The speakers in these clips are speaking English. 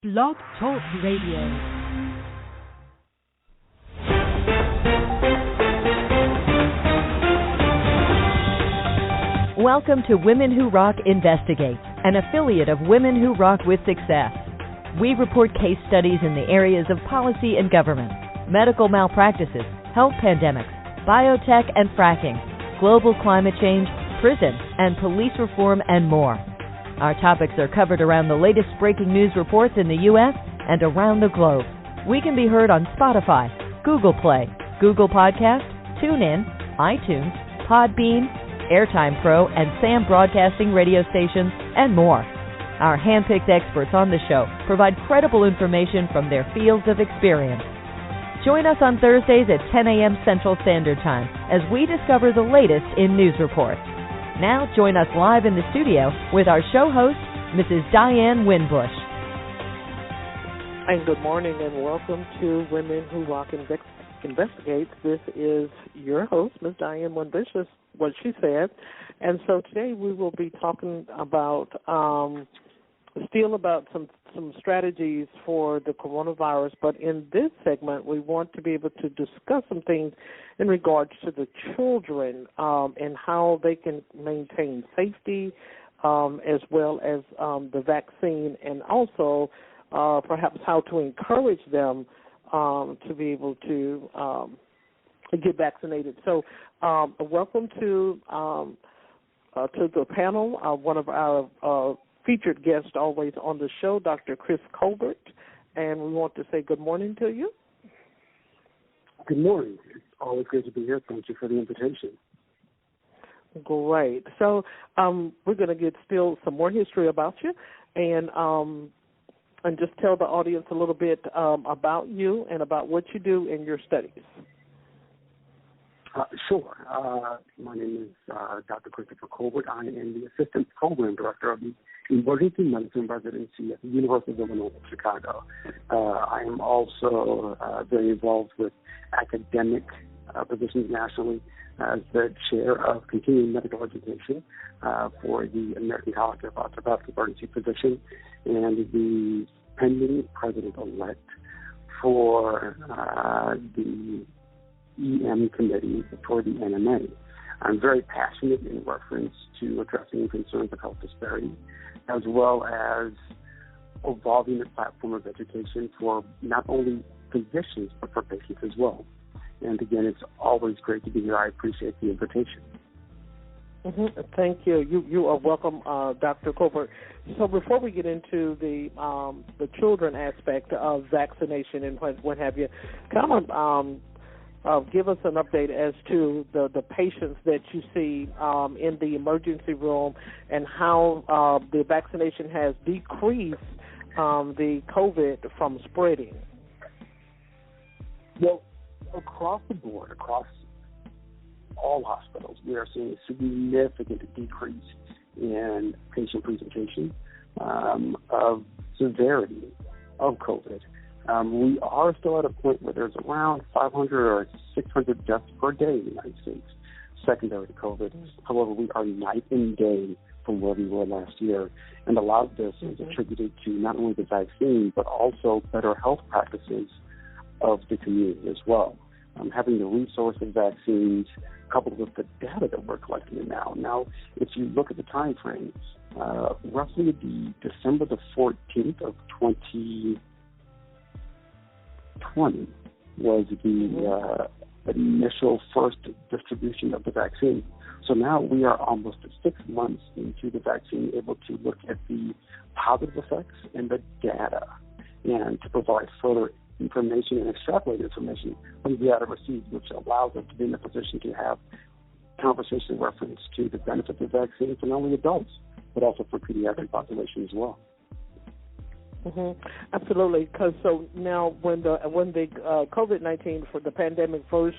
Blog Talk Radio. Welcome to Women Who Rock Investigates, an affiliate of Women Who Rock with Success. We report case studies in the areas of policy and government, medical malpractices, health pandemics, biotech and fracking, global climate change, prison, and police reform, and more. Our topics are covered around the latest breaking news reports in the U.S. and around the globe. We can be heard on Spotify, Google Play, Google Podcast, TuneIn, iTunes, Podbean, Airtime Pro, and SAM Broadcasting radio stations, and more. Our handpicked experts on the show provide credible information from their fields of experience. Join us on Thursdays at 10 a.m. Central Standard Time as we discover the latest in news reports. Now join us live in the studio with our show host, Mrs. Diane Winbush. And good morning and welcome to Women Who Rock Investigates. This is your host, Ms. Diane Winbush, is what she said. And so today we will be talking about some strategies for the coronavirus, but in this segment we want to be able to discuss some things in regards to the children and how they can maintain safety as well as the vaccine, and also perhaps how to encourage them to be able to get vaccinated. So welcome to the panel, one of our featured guest always on the show, Dr. Chris Colbert, and we want to say good morning to you. Good morning. It's always great to be here. Thank you for the invitation. Great. So we're going to get still some more history about you and just tell the audience a little bit about you and about what you do in your studies. Sure. My name is Dr. Christopher Colbert. I am the Assistant Program Director of the Emergency Medicine Residency at the University of Illinois in Chicago. I am also very involved with academic positions nationally as the Chair of Continuing Medical Education for the American College of Obstetrics Emergency Physicians and the pending President-elect for the EM Committee for the NMA. I'm very passionate in reference to addressing concerns of health disparities, as well as evolving the platform of education for not only physicians, but for patients as well. And again, it's always great to be here. I appreciate the invitation. Mm-hmm. Thank you. You are welcome, Dr. Colbert. So before we get into the children aspect of vaccination and what have you, come on. Give us an update as to the patients that you see in the emergency room and how the vaccination has decreased the COVID from spreading. Well, across the board, across all hospitals, we are seeing a significant decrease in patient presentation of severity of COVID. We are still at a point where there's around 500 or 600 deaths per day in the United States secondary to COVID. However, we are night and day from where we were last year, and a lot of this is attributed to not only the vaccine, but also better health practices of the community as well. Having the resource of vaccines coupled with the data that we're collecting now. Now, if you look at the time frames, roughly the December the 14th of 2020 was the initial first distribution of the vaccine. So now we are almost 6 months into the vaccine, able to look at the positive effects and the data, and to provide further information and extrapolate information from the data received, which allows us to be in a position to have conversation in reference to the benefits of the vaccine for not only adults, but also for pediatric population as well. Mm-hmm. Absolutely, because so now when the COVID-19 for the pandemic first,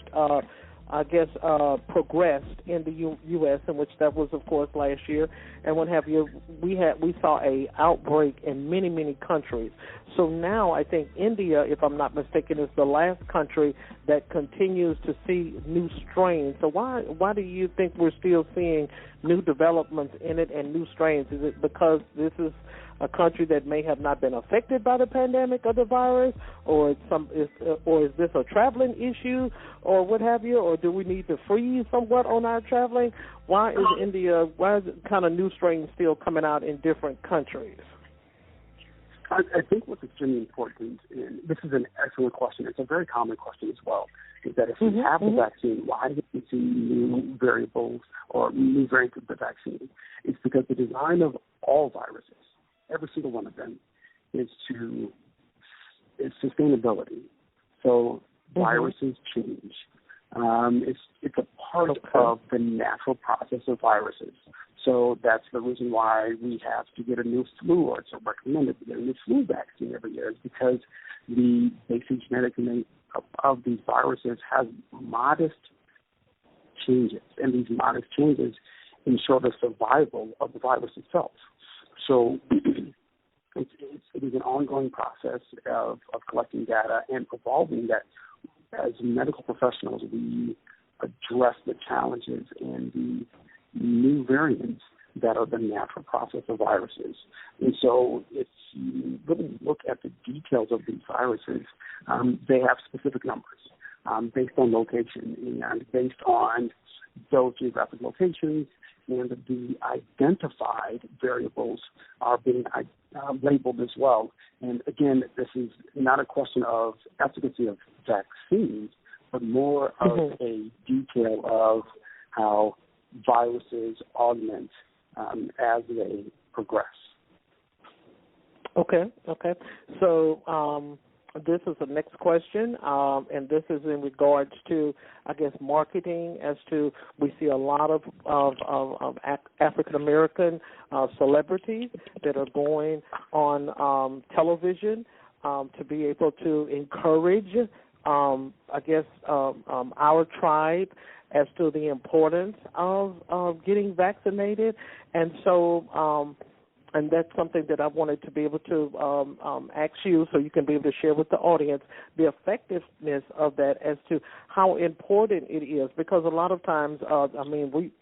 progressed in the U.S., in which that was, of course, last year, and what have you, we saw a outbreak in many countries. So now I think India, if I'm not mistaken, is the last country that continues to see new strains. So why do you think we're still seeing new developments in it and new strains? Is it because this is a country that may have not been affected by the pandemic or the virus, or is this a traveling issue, or what have you, or do we need to freeze somewhat on our traveling? Why is kind of new strains still coming out in different countries? I think what's extremely important, and this is an excellent question, it's a very common question as well, is that if we have the vaccine, why do we see new variables or new variants of the vaccine? It's because the design of all viruses, every single one of them, is sustainability. So viruses change. It's a part of the natural process of viruses. So that's the reason why we have to get a new flu, or it's recommended to get a new flu vaccine every year, is because the basic genetic makeup of these viruses has modest changes, and these modest changes ensure the survival of the virus itself. So it is an ongoing process of collecting data and evolving that. As medical professionals, we address the challenges and the new variants that are the natural process of viruses. And so if you really look at the details of these viruses, they have specific numbers based on location and based on those geographic locations, and the identified variables are being labeled as well. And again, this is not a question of efficacy of vaccines, but more of a detail of how viruses augment as they progress. Okay. So this is the next question, and this is in regards to, I guess, marketing. As to, we see a lot of African American celebrities that are going on television to be able to encourage, I guess, our tribe as to the importance of getting vaccinated, and so. And that's something that I wanted to be able to ask you, so you can be able to share with the audience the effectiveness of that as to how important it is. Because a lot of times,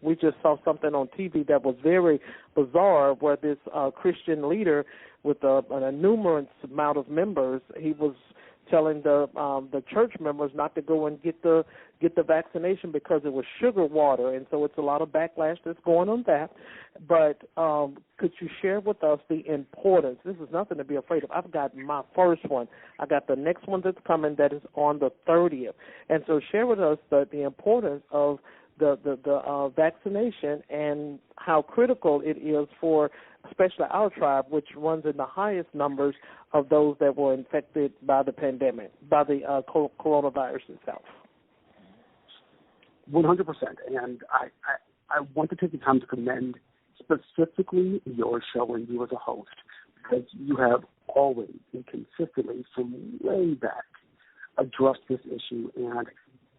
we just saw something on TV that was very bizarre, where this Christian leader with a numerous amount of members, he was telling the church members not to go and get the vaccination because it was sugar water, and so it's a lot of backlash that's going on that. But could you share with us the importance? This is nothing to be afraid of. I've got my first one. I got the next one that's coming that is on the 30th, and so share with us the importance of the vaccination and how critical it is for especially our tribe, which runs in the highest numbers of those that were infected by the pandemic, by the coronavirus itself. 100%. And I want to take the time to commend specifically your show and you as a host, because you have always and consistently, from way back, addressed this issue and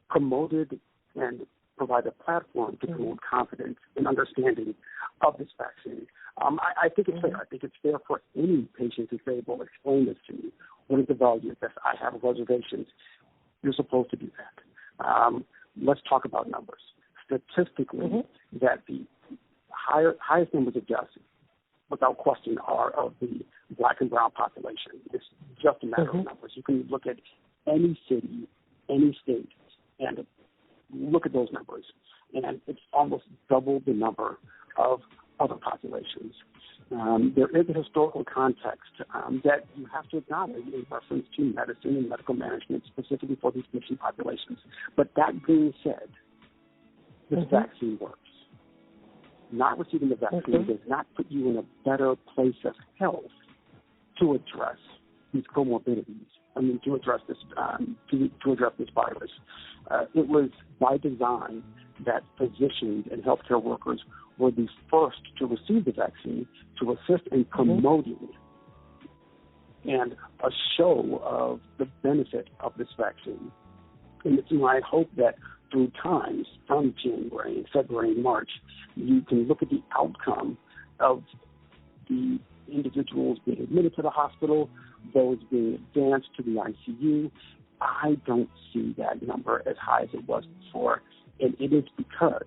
promoted and provide a platform to promote confidence and understanding of this vaccine. I think it's fair. I think it's fair for any patient to say, well, explain this to me. What is the value of this? I have reservations. You're supposed to do that. Let's talk about numbers. Statistically, that the highest numbers of deaths, without question, are of the black and brown population. It's just a matter of numbers. You can look at any city, any state, and look at those numbers, and it's almost double the number of other populations. There is a historical context that you have to acknowledge in reference to medicine and medical management, specifically for these patient populations. But that being said, this vaccine works. Not receiving the vaccine does not put you in a better place of health to address these comorbidities. To address this virus. It was by design that physicians and healthcare workers were the first to receive the vaccine, to assist in promoting and a show of the benefit of this vaccine. And it's my hope that through times from January and February and March, you can look at the outcome of the individuals being admitted to the hospital, those being advanced to the ICU. I don't see that number as high as it was before, and it is because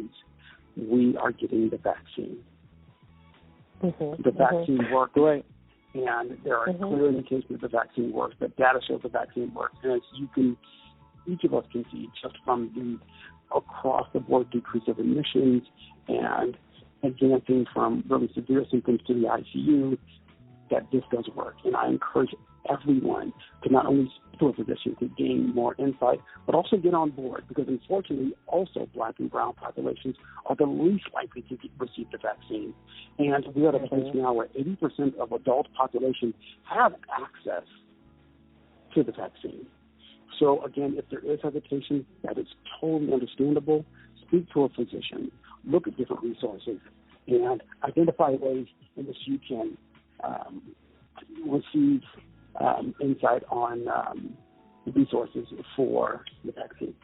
we are getting the vaccine. Mm-hmm. The vaccine works, right. and there are clear indications that the vaccine works, that data shows the vaccine works. And as each of us can see, just from the across-the-board decrease of admissions and advancing from really severe symptoms to the ICU, that this does work. And I encourage everyone to not only speak to a physician to gain more insight, but also get on board, because unfortunately also Black and brown populations are the least likely to receive the vaccine. And we're at a place now where 80% of adult population have access to the vaccine. So again, if there is hesitation, that is totally understandable. Speak to a physician, look at different resources, and identify ways in which you can receive insight on resources for the vaccine.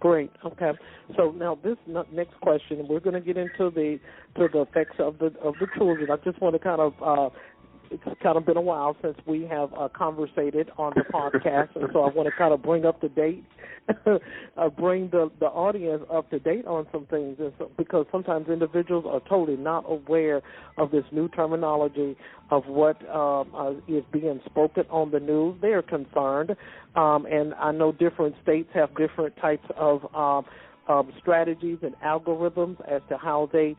Great. Okay. So now this next question, we're going to get into the effects of the children. I just want to kind of it's kind of been a while since we have conversated on the podcast, and so I want to kind of bring up to date, bring the audience up to date on some things, because sometimes individuals are totally not aware of this new terminology of what is being spoken on the news. They are concerned, and I know different states have different types of strategies and algorithms as to how they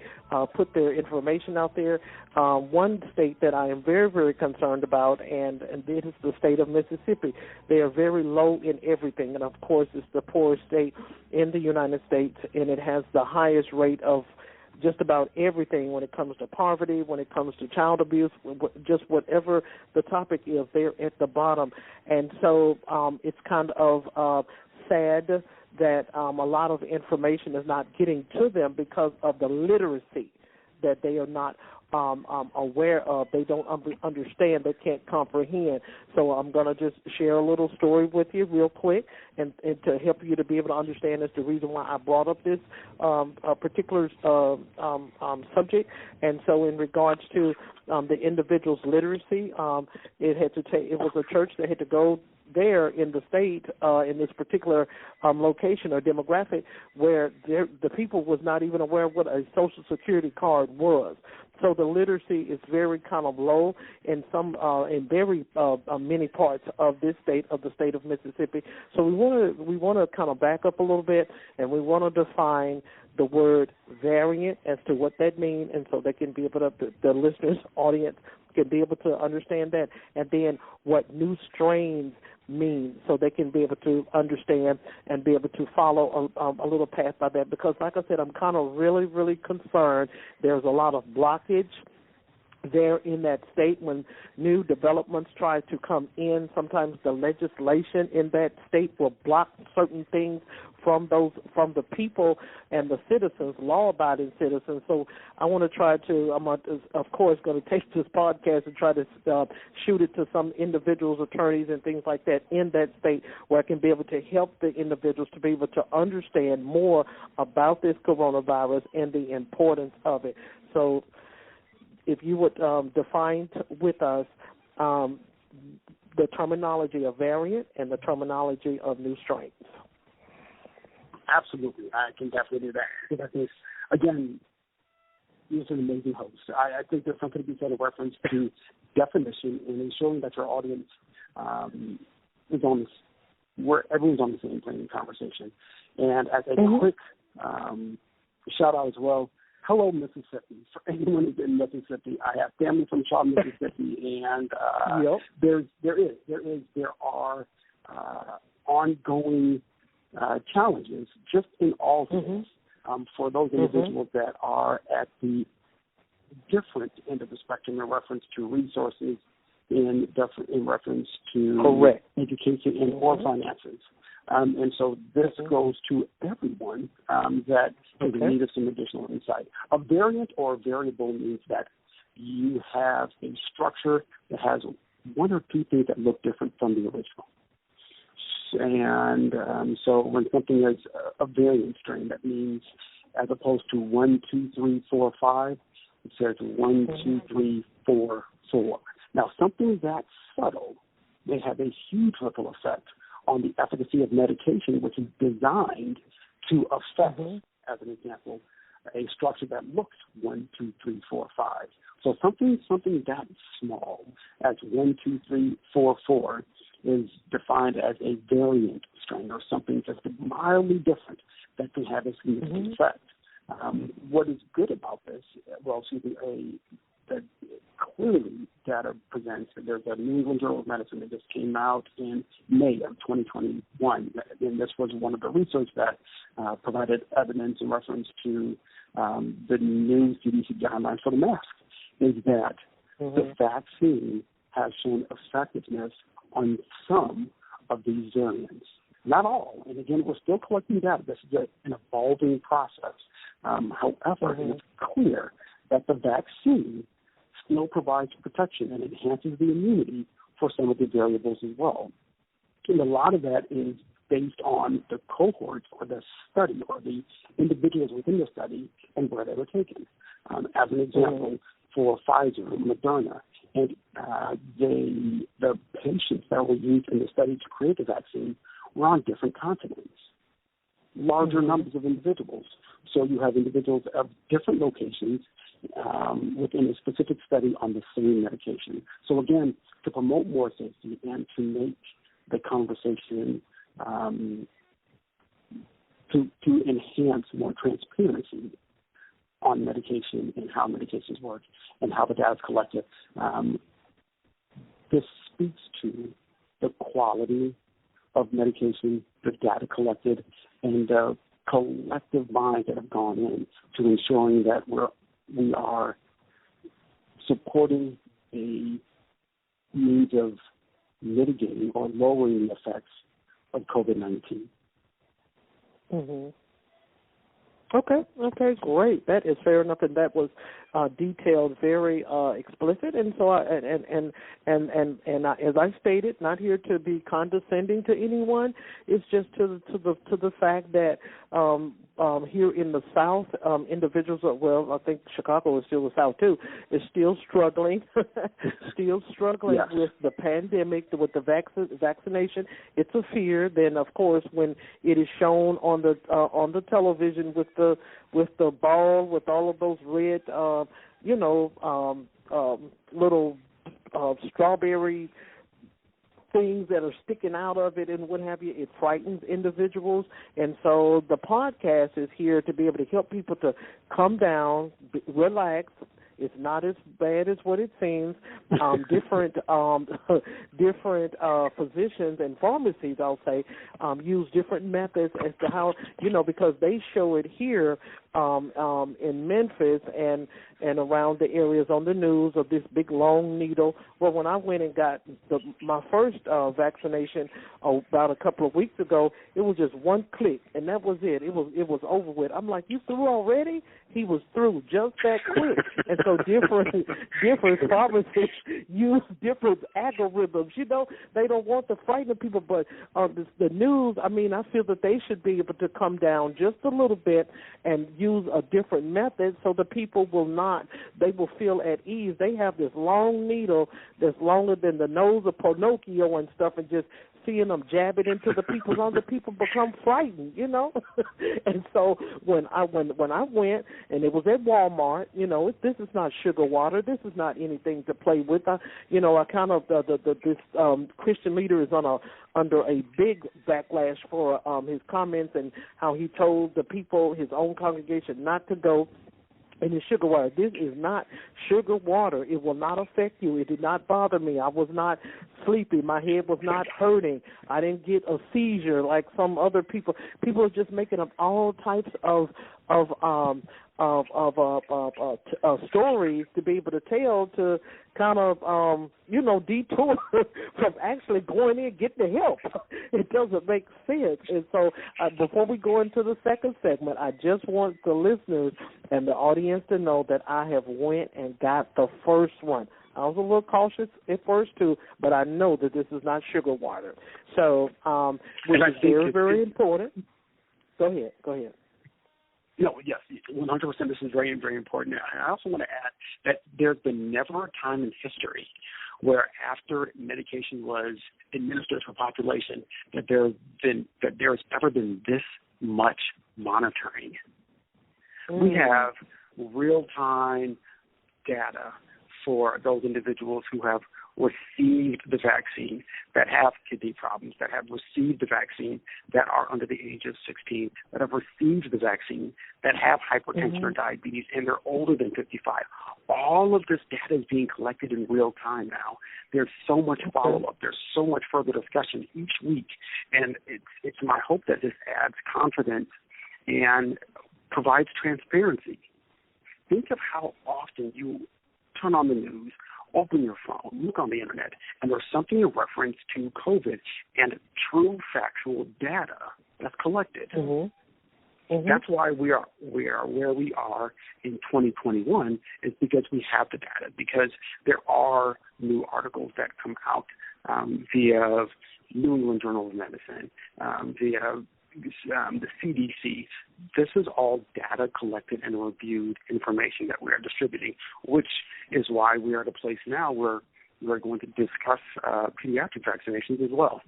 put their information out there. One state that I am very, very concerned about, and this is the state of Mississippi. They are very low in everything, and of course it's the poorest state in the United States, and it has the highest rate of just about everything when it comes to poverty, when it comes to child abuse, just whatever the topic is, they're at the bottom. And so it's kind of sad that a lot of information is not getting to them because of the literacy that they are not aware of. They don't understand. They can't comprehend. So I'm going to just share a little story with you real quick and to help you to be able to understand. That's the reason why I brought up this particular subject. And so in regards to the individual's literacy, it was a church that had to go there in the state, in this particular location or demographic, where the people was not even aware of what a Social Security card was. So the literacy is very kind of low in some, in very many parts of this state, of the state of Mississippi. So we want to kind of back up a little bit, and we want to define the word variant as to what that means, and so they can be able to, the listeners' audience can be able to understand that, and then what new strains mean, so they can be able to understand and be able to follow a little path by that. Because, like I said, I'm kind of really, really concerned. There's a lot of blockage there in that state when new developments try to come in. Sometimes the legislation in that state will block certain things from the people and the citizens, law-abiding citizens. So I want to try to, I'm of course going to take this podcast and try to shoot it to some individuals, attorneys, and things like that in that state, where I can be able to help the individuals to be able to understand more about this coronavirus and the importance of it. So if you would define with us the terminology of variant and the terminology of new strains. Absolutely. I can definitely do that. I think, again, you're an amazing host. I think there's something to be said in reference to definition and ensuring that your audience is on this, where everyone's on the same plane in conversation. And as a quick shout out as well, hello, Mississippi. For anyone who's in Mississippi, I have family from Shaw, Mississippi, and there are ongoing challenges just in all states for those individuals that are at the different end of the spectrum in reference to resources, in reference to education and or finances. And so this goes to everyone that is in need of some additional insight. A variant or a variable means that you have a structure that has one or two things that look different from the original. And so when something is a variant strain, that means as opposed to 1, 2, 3, 4, 5, it says 1, 2, 3, 4, 4. Now, something that subtle may have a huge ripple effect on the efficacy of medication, which is designed to affect as an example, a structure that looks 1, 2, 3, 4, 5. So something that small as 1, 2, 3, 4, 4 is defined as a variant strain, or something just mildly different that can have a significant effect. What is good about this? Well, that clearly data presents that there's a New England Journal of Medicine that just came out in May of 2021, and this was one of the research that provided evidence in reference to the new CDC guidelines for the mask, is that the vaccine has shown effectiveness on some of these variants. Not all, and again, we're still collecting data. This is an evolving process. However, it's clear that the vaccine still provides protection and enhances the immunity for some of the variables as well. And a lot of that is based on the cohorts or the study or the individuals within the study and where they were taken. As an example, for Pfizer and Moderna, and the patients that were used in the study to create the vaccine were on different continents, larger numbers of individuals. So you have individuals of different locations within a specific study on the same medication. So again, to promote more safety and to make the conversation, to enhance more transparency on medication and how medications work and how the data is collected, this speaks to the quality of medication, the data collected, and the collective minds that have gone in to ensuring that we are supporting the means of mitigating or lowering the effects of COVID-19. Okay, great. That is fair enough, and that was detailed, very explicit. And so, as I stated, not here to be condescending to anyone. It's just to the fact that here in the South, individuals I think Chicago is still the South too, is still struggling, with the pandemic, with the vaccination. It's a fear. Then, of course, when it is shown on the television with the ball with all of those red, little strawberry things that are sticking out of it and what have you, it frightens individuals. And so the podcast is here to be able to help people to come down, relax. It's not as bad as what it seems. Different physicians and pharmacies, I'll say, use different methods as to how, because they show it here in Memphis and around the areas on the news of this big long needle. Well, when I went and got my first vaccination about a couple of weeks ago, it was just one click, and that was it. It was over with. I'm like, you through already? He was through just that quick. And so different pharmacists use different algorithms. They don't want to frighten people, but the news, I feel that they should be able to come down just a little bit and use a different method so the people they will feel at ease. They have this long needle that's longer than the nose of Pinocchio and stuff, and just seeing them jab it into the people, the people become frightened, And so when I went, and it was at Walmart, this is not sugar water. This is not anything to play with. This Christian leader is under a big backlash for his comments and how he told the people, his own congregation, not to go. And it's sugar water. This is not sugar water. It will not affect you. It did not bother me. I was not sleepy. My head was not hurting. I didn't get a seizure like some other people. People are just making up all types of stories to be able to tell to kind of, detour from actually going in and getting the help. It doesn't make sense. And so before we go into the second segment, I just want the listeners and the audience to know that I have went and got the first one. I was a little cautious at first, too, but I know that this is not sugar water. So, which is very, very important. Go ahead. No, yes, 100%. This is very, very important. I also want to add that there's been never a time in history where after medication was administered for population that there's ever been this much monitoring We have real-time data for those individuals who have received the vaccine, that have kidney problems, that have received the vaccine, that are under the age of 16, that have received the vaccine, that have hypertension or diabetes, and they're older than 55. All of this data is being collected in real time now. There's so much follow-up. There's so much further discussion each week, and it's my hope that this adds confidence and provides transparency. Think of how often you turn on the news, open your phone, look on the internet, and there's something in reference to COVID and true factual data that's collected. That's why we are where we are in 2021, is because we have the data, because there are new articles that come out via New England Journal of Medicine, via the CDC. This is all data collected and reviewed information that we are distributing, which is why we are at a place now where we're going to discuss pediatric vaccinations as well.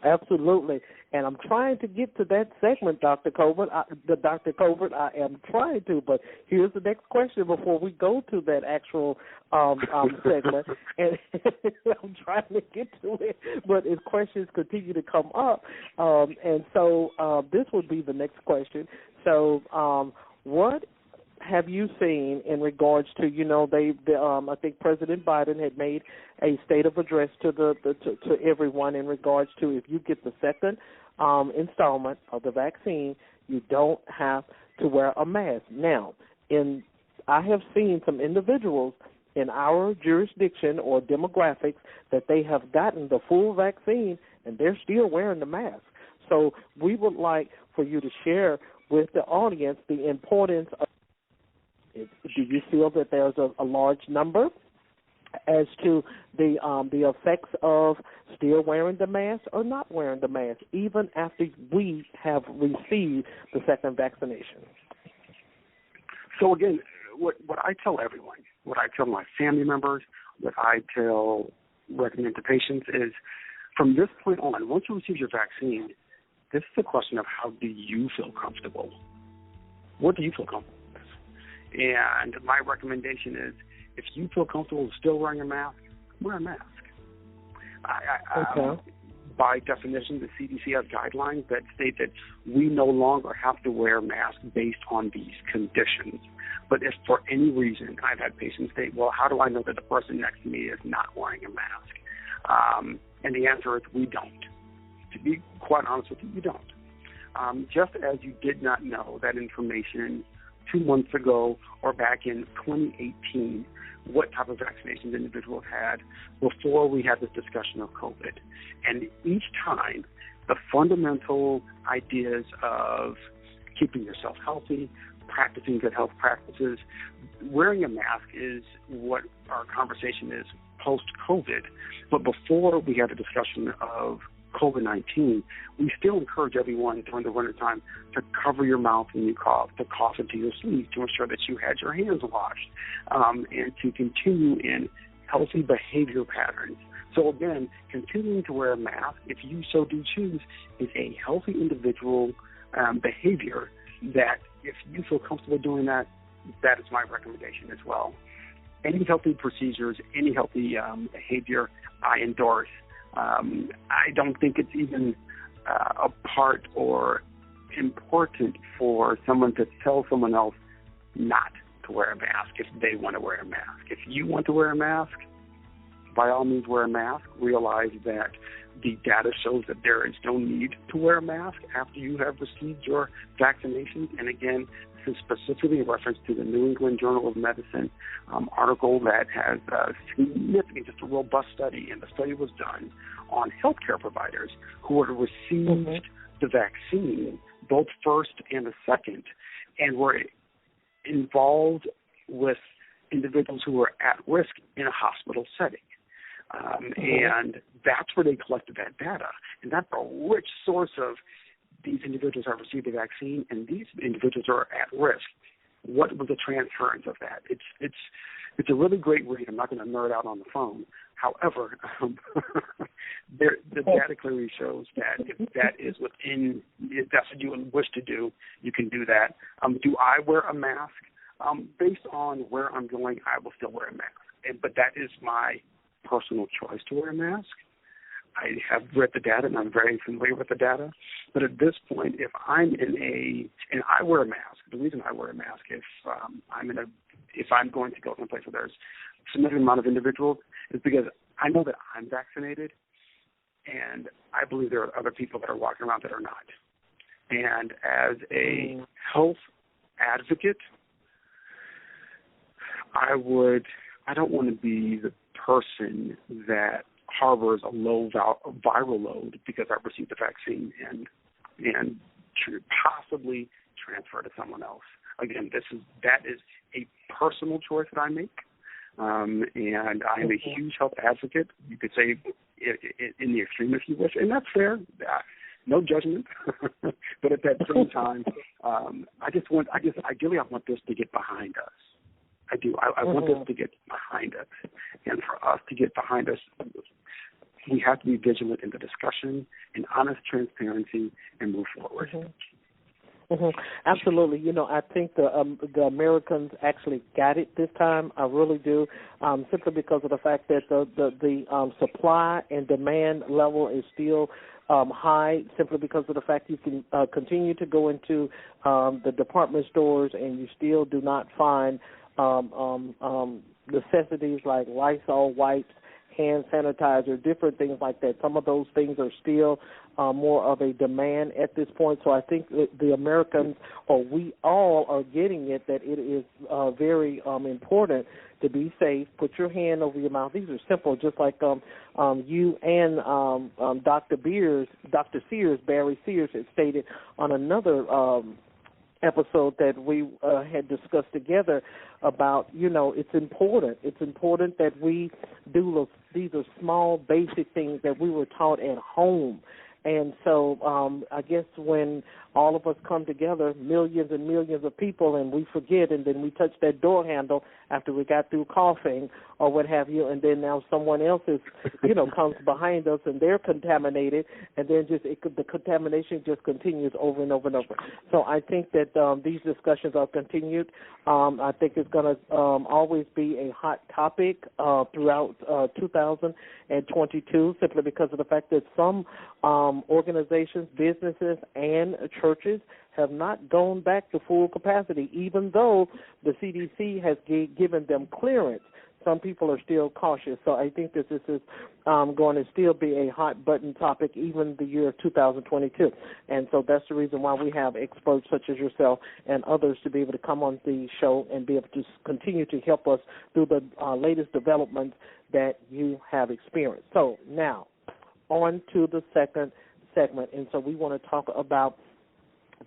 Absolutely. And I'm trying to get to that segment, Dr. Colbert. Dr. Colbert, I am trying to, but here's the next question before we go to that actual segment. And I'm trying to get to it, but as questions continue to come up, and so this would be the next question. So what have you seen in regards to, I think President Biden had made a state of address to to everyone in regards to, if you get the second installment of the vaccine, you don't have to wear a mask. Now, I have seen some individuals in our jurisdiction or demographics that they have gotten the full vaccine and they're still wearing the mask. So we would like for you to share with the audience the importance of, do you feel that there's a large number as to the effects of still wearing the mask or not wearing the mask, even after we have received the second vaccination? So again, what I tell everyone, what I tell my family members, what I recommend to patients is, from this point on, once you receive your vaccine, this is a question of how do you feel comfortable? What do you feel comfortable with? And my recommendation is, if you feel comfortable still wearing a mask, wear a mask. By definition, the CDC has guidelines that state that we no longer have to wear masks based on these conditions. But if for any reason, I've had patients say, well, how do I know that the person next to me is not wearing a mask? And the answer is we don't. To be quite honest with you, we don't. Just as you did not know that information 2 months ago or back in 2018, what type of vaccinations individuals had before we had this discussion of COVID. And each time, the fundamental ideas of keeping yourself healthy, practicing good health practices, wearing a mask is what our conversation is post-COVID. But before we had a discussion of COVID-19, we still encourage everyone during the wintertime to cover your mouth when you cough, to cough into your sleeve, to ensure that you had your hands washed, and to continue in healthy behavior patterns. So again, continuing to wear a mask, if you so do choose, is a healthy individual behavior that if you feel comfortable doing that, that is my recommendation as well. Any healthy procedures, any healthy behavior, I endorse. I don't think it's even a part or important for someone to tell someone else not to wear a mask if they want to wear a mask. If you want to wear a mask, by all means wear a mask. Realize that the data shows that there is no need to wear a mask after you have received your vaccinations. And again, this is specifically in reference to the New England Journal of Medicine article that has significant, just a robust study, and the study was done on healthcare providers who had received the vaccine, both first and the second, and were involved with individuals who were at risk in a hospital setting. And that's where they collected that data. And that's a rich source of these individuals have received the vaccine and these individuals are at risk. What was the transference of that? It's a really great read. I'm not going to nerd out on the phone. However, The data clearly shows that if that is if that's what you would wish to do, you can do that. Do I wear a mask? Based on where I'm going, I will still wear a mask. But that is my personal choice to wear a mask. I have read the data, and I'm very familiar with the data. But at this point, if I'm and I wear a mask. The reason I wear a mask, if I'm going to go to a place where there's a significant amount of individuals, is because I know that I'm vaccinated, and I believe there are other people that are walking around that are not. And as a health advocate, I don't want to be the person that harbors a low viral load because I received the vaccine and possibly transfer to someone else. Again, that is a personal choice that I make, and I am a huge health advocate. You could say in the extreme if you wish, and that's fair. No judgment, but at that same time, ideally I want this to get behind us. I do. I want this to get behind us. And for us to get behind us, we have to be vigilant in the discussion, in honest transparency, and move forward. Absolutely. I think the Americans actually got it this time. I really do, simply because of the fact that the supply and demand level is still high, simply because of the fact you can continue to go into the department stores and you still do not find necessities like Lysol wipes, hand sanitizer, different things like that. Some of those things are still more of a demand at this point. So I think the Americans, or we all, are getting it, that it is very important to be safe. Put your hand over your mouth. These are simple, just like you and Dr. Sears, Barry Sears, had stated on another episode that we had discussed together about, it's important. It's important that we do these are small, basic things that we were taught at home. And so I guess when all of us come together, millions and millions of people, and we forget, and then we touch that door handle after we got through coughing or what have you, and then now someone else is, comes behind us and they're contaminated, and then the contamination just continues over and over and over. So I think that these discussions are continued. I think it's going to always be a hot topic throughout 2022, simply because of the fact that some organizations, businesses, and churches have not gone back to full capacity, even though the CDC has given them clearance. Some people are still cautious. So I think that this is going to still be a hot-button topic even the year of 2022. And so that's the reason why we have experts such as yourself and others to be able to come on the show and be able to continue to help us through the latest developments that you have experienced. So now, on to the second segment. And so we want to talk about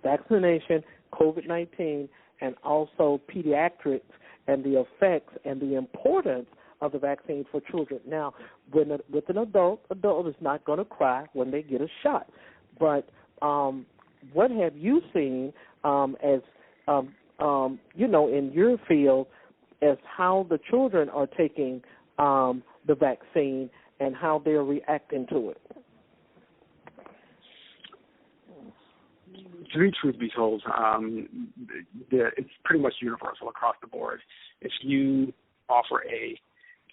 vaccination, COVID-19, and also pediatrics and the effects and the importance of the vaccine for children. Now, with an adult is not going to cry when they get a shot. But what have you seen as, in your field as how the children are taking the vaccine and how they're reacting to it? To be truth be told, it's pretty much universal across the board. If you offer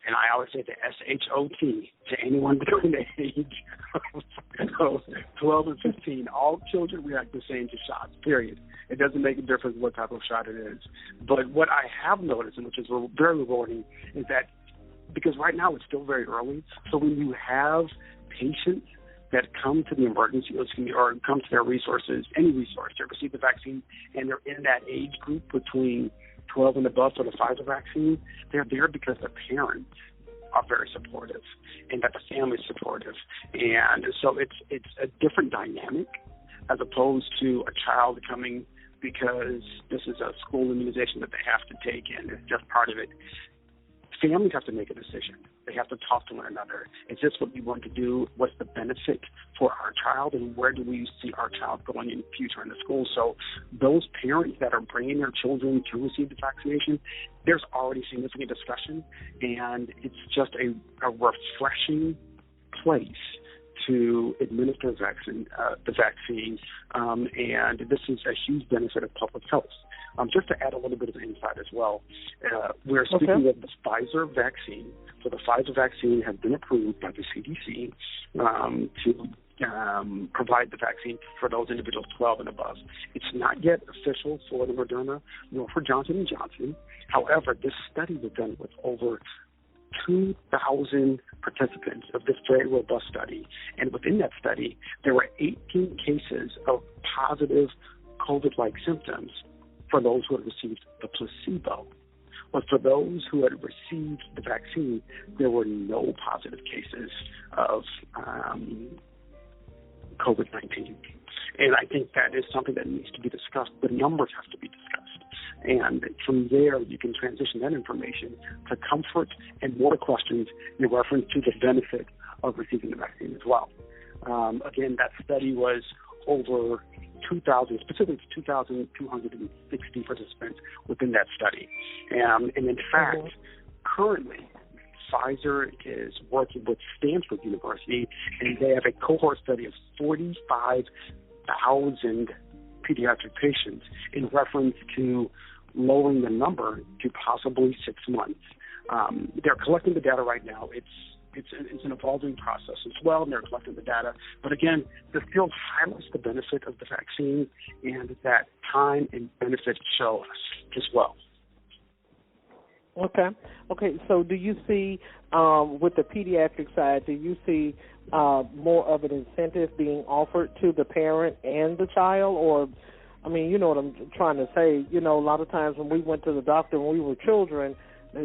and I always say the SHOT to anyone between the age of 12 and 15, all children react the same to shots, period. It doesn't make a difference what type of shot it is. But what I have noticed, and which is very rewarding, is that because right now it's still very early, so when you have patients that come to the emergency or come to their resources, any resource, to receive the vaccine, and they're in that age group between 12 and above for the Pfizer vaccine, they're there because the parents are very supportive and that the family's supportive. And so it's a different dynamic as opposed to a child coming because this is a school immunization that they have to take and it's just part of it. Families have to make a decision. They have to talk to one another. Is this what we want to do? What's the benefit for our child, and where do we see our child going in the future in the school? So those parents that are bringing their children to receive the vaccination, there's already significant discussion, and it's just a refreshing place to administer the vaccine, and this is a huge benefit of public health. Just to add a little bit of insight as well, we're speaking of the Pfizer vaccine. So the Pfizer vaccine has been approved by the CDC to provide the vaccine for those individuals 12 and above. It's not yet official for the Moderna nor for Johnson & Johnson. However, this study was done with over 2,000 participants of this very robust study. And within that study, there were 18 cases of positive COVID-like symptoms for those who had received the placebo. But for those who had received the vaccine, there were no positive cases of COVID-19. And I think that is something that needs to be discussed. The numbers have to be discussed. And from there, you can transition that information to comfort and more questions in reference to the benefit of receiving the vaccine as well. Again, that study was over 2,000, specifically 2,260 participants within that study. And in fact, currently, Pfizer is working with Stanford University, and they have a cohort study of 45,000 pediatric patients in reference to lowering the number to possibly 6 months. They're collecting the data right now. It's an evolving process as well, and they're collecting the data. But again, this still highlights the benefit of the vaccine and that time and benefit show us as well. Okay. So do you see, with the pediatric side, do you see more of an incentive being offered to the parent and the child? Or, I mean, you know what I'm trying to say. You know, a lot of times when we went to the doctor when we were children,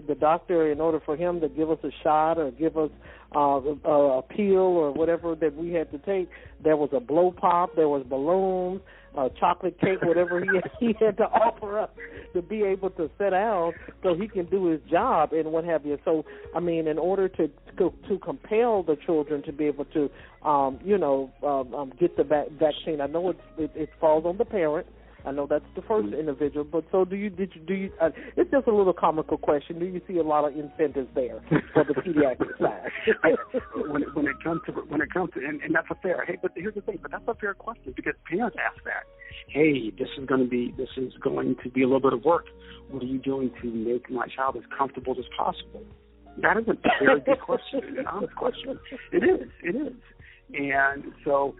the doctor, in order for him to give us a shot or give us a pill or whatever that we had to take, there was a blow pop, there was balloons, chocolate cake, whatever he had to offer us to be able to sit down so he can do his job and what have you. So, I mean, in order to compel the children to be able to, get the vaccine, I know it falls on the parent. I know that's the first individual, but so do you? It's just a little comical question. Do you see a lot of incentives there for the pediatric side? when it comes to, and that's a fair. Hey, but here's the thing. But that's a fair question because parents ask that. Hey, this is going to be a little bit of work. What are you doing to make my child as comfortable as possible? That is a very good question, an honest question. It is, and so.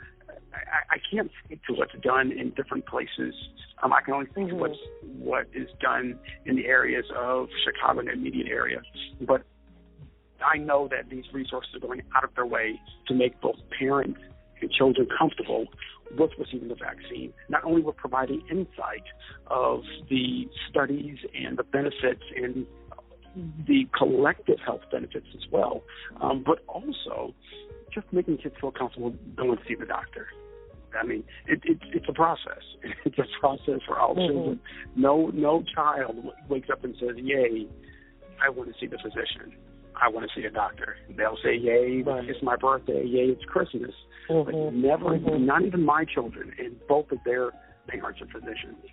I can't speak to what's done in different places. I can only speak to what is done in the areas of Chicago and the immediate area. But I know that these resources are going out of their way to make both parents and children comfortable with receiving the vaccine, not only with providing insight of the studies and the benefits and the collective health benefits as well, but also just making kids feel comfortable going to see the doctor. I mean, it's a process. It's a process for all children. No child wakes up and says, "Yay, I want to see the physician. I want to see a doctor." They'll say, "Yay, it's my birthday. Yay, it's Christmas." But never, not even my children, and both of their parents are physicians.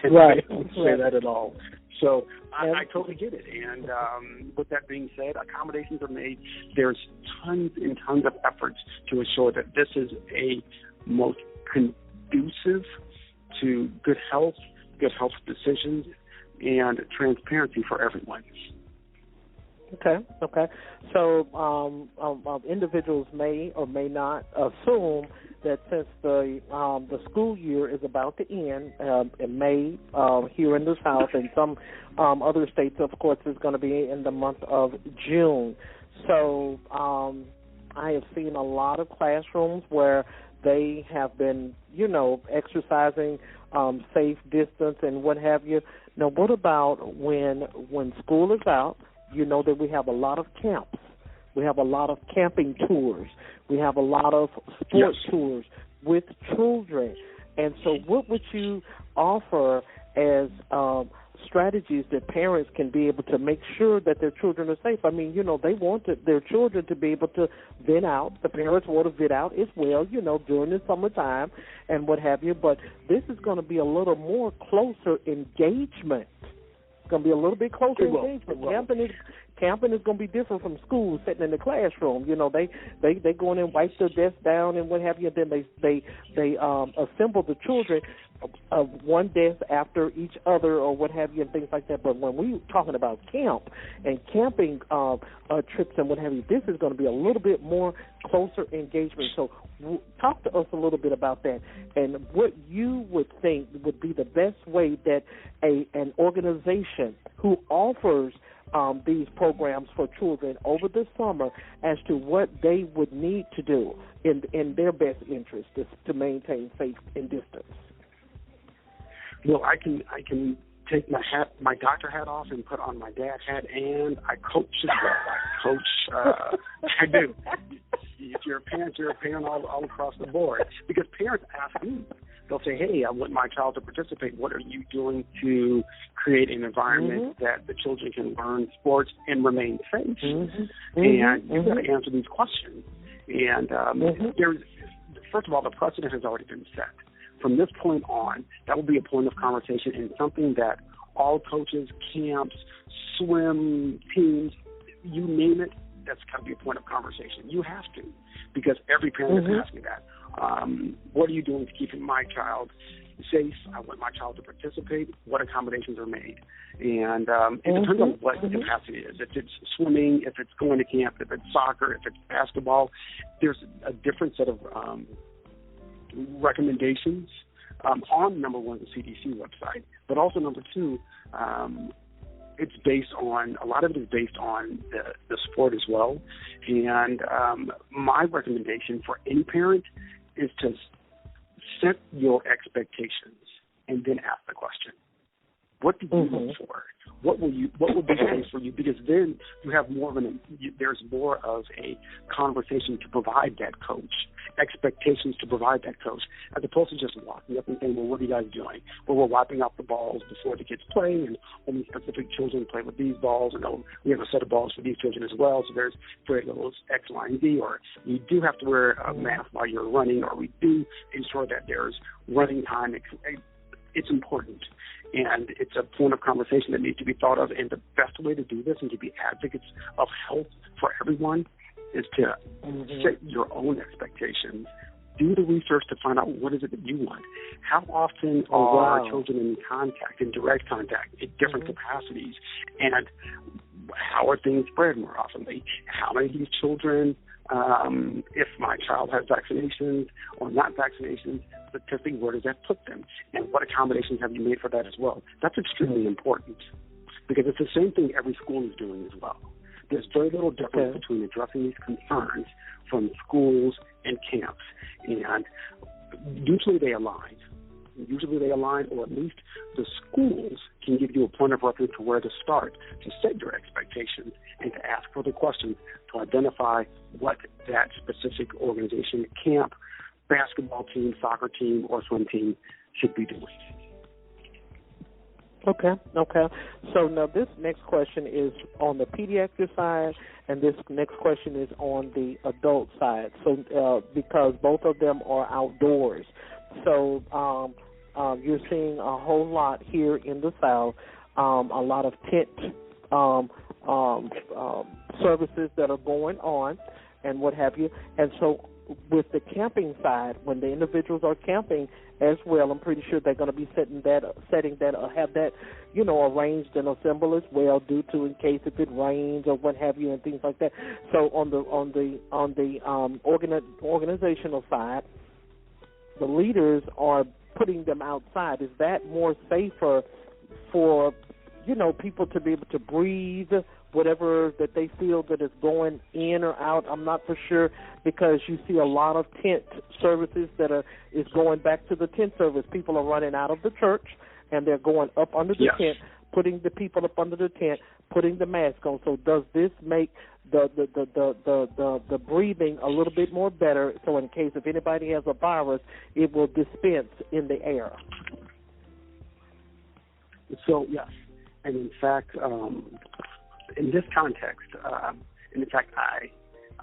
They don't say that at all. So I totally get it. And with that being said, accommodations are made. There's tons and tons of efforts to ensure that this is a most conducive to good health decisions, and transparency for everyone. Okay. So individuals may or may not assume that since the school year is about to end in May here in this house, and some other states, of course, is going to be in the month of June. So I have seen a lot of classrooms where they have been, exercising safe distance and what have you. Now, what about when school is out? You know that we have a lot of camps. We have a lot of camping tours. We have a lot of sports tours with children. And so what would you offer as strategies that parents can be able to make sure that their children are safe? I mean, they want their children to be able to vent out. The parents want to vent out as well, during the summertime and what have you. But this is going to be a little more closer engagement. It's going to be a little bit closer engagement. camping is going to be different from school, sitting in the classroom. You know, they go in and wipe their desk down and what have you, and then they assemble the children one desk after each other or what have you and things like that. But when we're talking about camp and camping trips and what have you, this is going to be a little bit more closer engagement. So talk to us a little bit about that and what you would think would be the best way that an organization who offers these programs for children over the summer as to what they would need to do in their best interest to maintain safe and distance. Well, I can take my doctor hat off and put on my dad hat, and I coach as well. I do. If you're a parent, you're a parent all across the board. Because parents ask me, they'll say, hey, I want my child to participate. What are you doing to create an environment that the children can learn sports and remain safe? And you've got to answer these questions. And first of all, the precedent has already been set. From this point on, that will be a point of conversation and something that all coaches, camps, swim teams, you name it, that's got to be a point of conversation. You have to, because every parent is asking that. What are you doing to keep my child safe? I want my child to participate. What accommodations are made? And it depends on what the capacity is. If it's swimming, if it's going to camp, if it's soccer, if it's basketball, there's a different set of recommendations on, number one, the CDC website, but also, number two, it's based on, a lot of it is based on the sport as well. And my recommendation for any parent is to set your expectations and then ask the question, what do you look for? What will be nice for you? Because then you have there's more of a conversation to provide that coach, expectations to provide that coach, as opposed to just walking up and saying, well, what are you guys doing? Well, we're wiping out the balls before the kids play, and only specific children play with these balls, and we have a set of balls for these children as well, so there's very little X, Y, and Z, or you do have to wear a mask while you're running, or we do ensure that there's running time. It's important. And it's a point of conversation that needs to be thought of. And the best way to do this and to be advocates of health for everyone is to set your own expectations. Do the research to find out what is it that you want. How often are children in direct contact in different capacities? And how are things spread more often? How many of these children, if my child has vaccinations or not vaccinations, statistically, where does that put them? And what accommodations have you made for that as well? That's extremely important, because it's the same thing every school is doing as well. There's very little difference between addressing these concerns from schools and camps. And usually they align. Or at least the schools can give you a point of reference to where to start to set your expectations and to ask further questions to identify what that specific organization, camp, basketball team, soccer team, or swim team should be doing. Okay. So now this next question is on the pediatric side, and this next question is on the adult side. So because both of them are outdoors, so you're seeing a whole lot here in the South, a lot of tent services that are going on, and what have you. And so with the camping side, when the individuals are camping as well, I'm pretty sure they're going to be have that, arranged and assembled as well, due to in case if it rains or what have you and things like that. So on the organizational side, the leaders are putting them outside. Is that more safer for people to be able to breathe whatever that they feel that is going in or out? I'm not for sure, because you see a lot of tent services is going back to the tent service. People are running out of the church and they're going up under the tent, putting the people up under the tent, putting the mask on. So does this make the breathing a little bit more better? So in case if anybody has a virus, it will dispense in the air. So yes, and in fact, in this context, I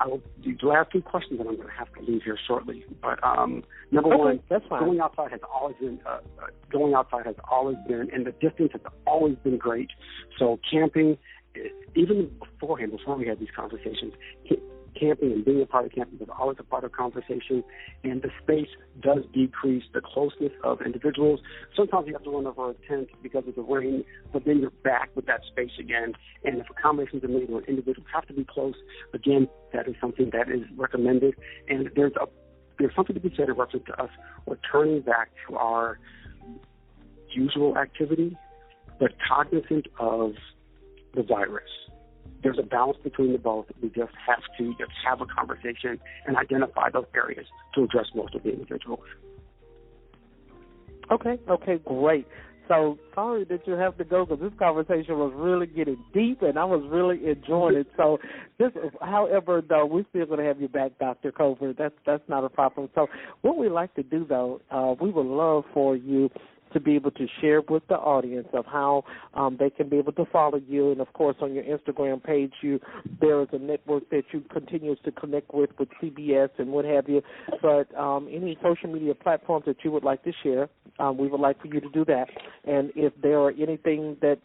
will do the last two questions, and I'm going to have to leave here shortly. But number one, going outside has always been, and the distance has always been great. So camping even beforehand, before we had these conversations, camping and being a part of camping was always a part of conversation, and the space does decrease the closeness of individuals. Sometimes you have to run over a tent because of the rain, but then you're back with that space again. And if accommodations are made where individuals have to be close, again, that is something that is recommended. And there's something to be said in reference to us returning back to our usual activity, but cognizant of the virus. There's a balance between the both. We just have a conversation and identify those areas to address most of the individuals. Okay, great. So sorry that you have to go because this conversation was really getting deep and I was really enjoying it. So however, though, we're still going to have you back, Dr. Colbert. That's not a problem. So what we like to do, though, we would love for you to be able to share with the audience of how they can be able to follow you. And, of course, on your Instagram page, there is a network that you continue to connect with CBS and what have you. But any social media platforms that you would like to share, we would like for you to do that. And if there are anything that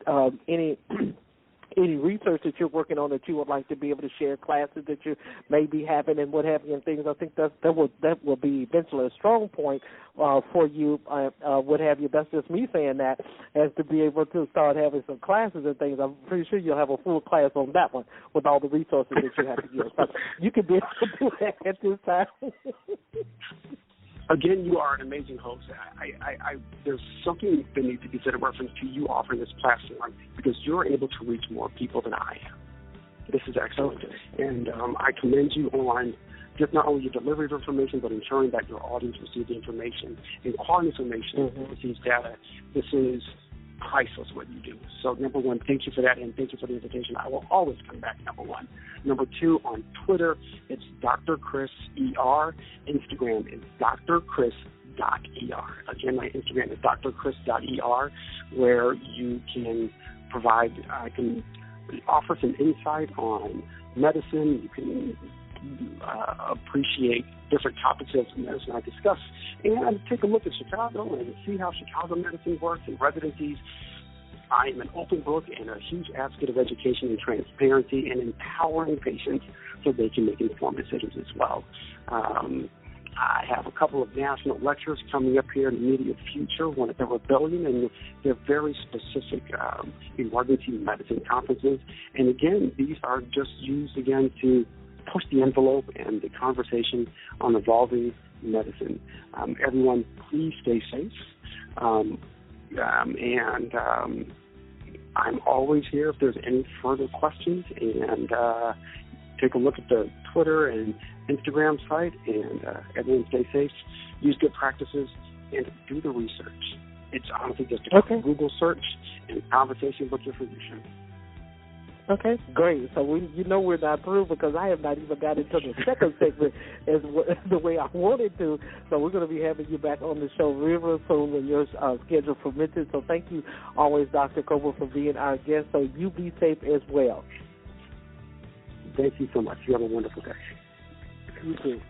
any research that you're working on that you would like to be able to share, classes that you may be having and what have you and things, I think that will be eventually a strong point for you, what have you. That's just me saying that, as to be able to start having some classes and things. I'm pretty sure you'll have a full class on that one with all the resources that you have to use. So you can be able to do that at this time. Again, you are an amazing host. There's something that needs to be said in reference to you offering this platform because you're able to reach more people than I am. This is excellent. And I commend you on just not only your delivery of information, but ensuring that your audience receives the information and quality information receives data. This is priceless what you do. So, number one, thank you for that, and thank you for the invitation. I will always come back, number one. Number two, on Twitter, it's Dr. Chris ER. Instagram is Dr. Chris.ER. Again, my Instagram is drchris.er, where you can I can offer some insight on medicine. You can appreciate different topics of medicine I discuss, and take a look at Chicago and see how Chicago medicine works and residencies. I am an open book and a huge advocate of education and transparency and empowering patients so they can make informed decisions as well. I have a couple of national lectures coming up here in the immediate future, one at the Rebellion, and they're very specific emergency medicine conferences. And again, these are just used, again, to push the envelope and the conversation on evolving medicine. Everyone, please stay safe. And I'm always here if there's any further questions. And take a look at the Twitter and Instagram site. And everyone stay safe. Use good practices and do the research. It's honestly just a Google search and conversation with your physician. Okay, great. So we're not through because I have not even got into the second segment as the way I wanted to. So we're going to be having you back on the show real soon when your schedule permits. So thank you always, Dr. Colber, for being our guest. So you be safe as well. Thank you so much. You have a wonderful day. You too.